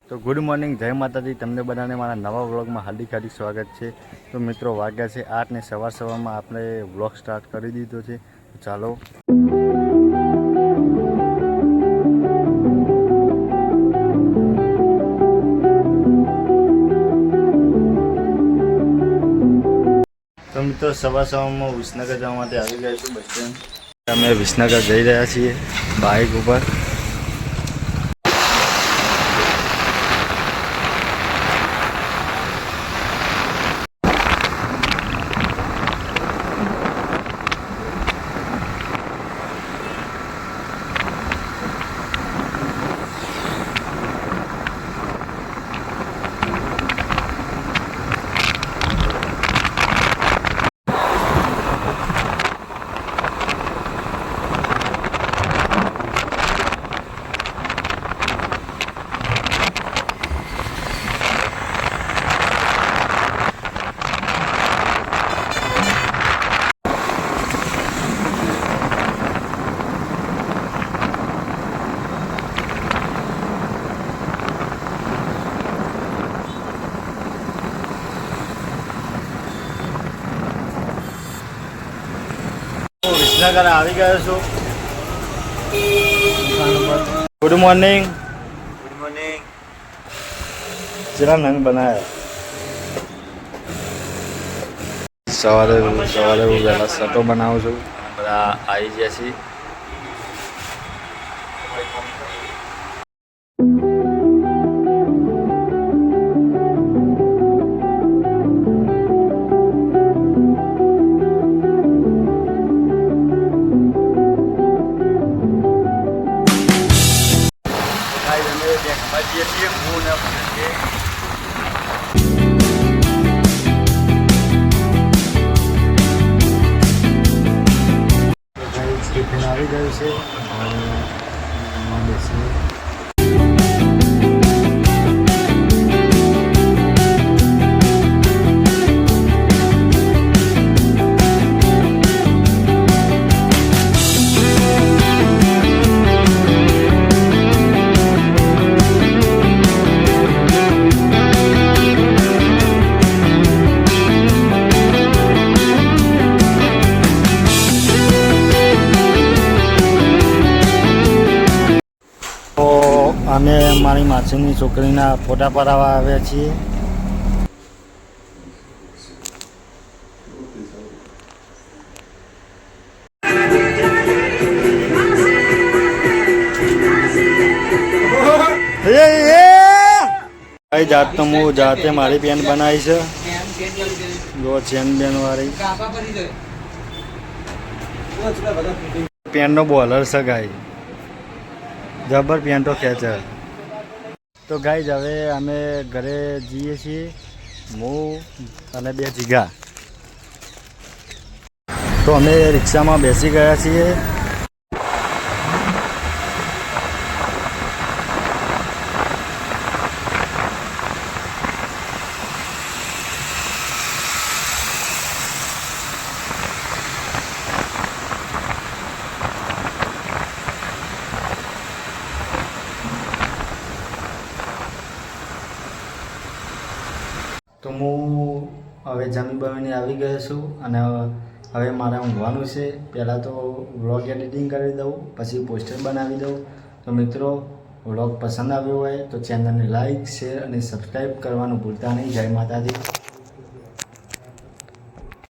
તો good morning, જય માતાજી. તમને બધાને મારા નવા વ્લોગમાં હાર્દિક હાર્દિક સ્વાગત છે. તો મિત્રો, વાગ્યા છે 8 ને સવારમાં આપણે વ્લોગ સ્ટાર્ટ કરી દીધો છે. ચાલો. તો મિત્રો, સવારમાં વિસનગર જવા માટે આવી ગયા છું બસ સ્ટેન્ડ. અમે વિસનગર જઈ રહ્યા છીએ બાઇક ઉપર. વિસનગર આવી ગયો છું. Good morning. Good morning. જેના નંગ બનાયા સવારે હું વહેલા સટો બનાવું છું. બધા આવી ગયા છીએ. ટિફિન આવી ગયું છે. અમે મારી માસીની છોકરીના ફોટા પડાવવા આવ્યા છીએ. જાત તો હું જાતે મારી પેન બનાવી છે. જો ચેન બેન વાળી પેનનો બોલર છે ગાય. જબર પેન્ટો ખેંચે. તો ગાઈઝ, હવે અમે ઘરે જઈએ છીએ. હું અને 2 જીગા. તો અમે રિક્ષામાં બેસી ગયા છીએ. તો હું હવે જમી બમીને આવી ગયો છું અને હવે મારે ઊંઘવાનું છે. પહેલાં તો વ્લોગ એડિટિંગ કરી દઉં, પછી પોસ્ટર બનાવી દઉં. તો મિત્રો, વ્લોગ પસંદ આવ્યો હોય તો ચેનલને લાઈક, શેર અને સબસ્ક્રાઈબ કરવાનું ભૂલતા નહીં. જય માતાજી.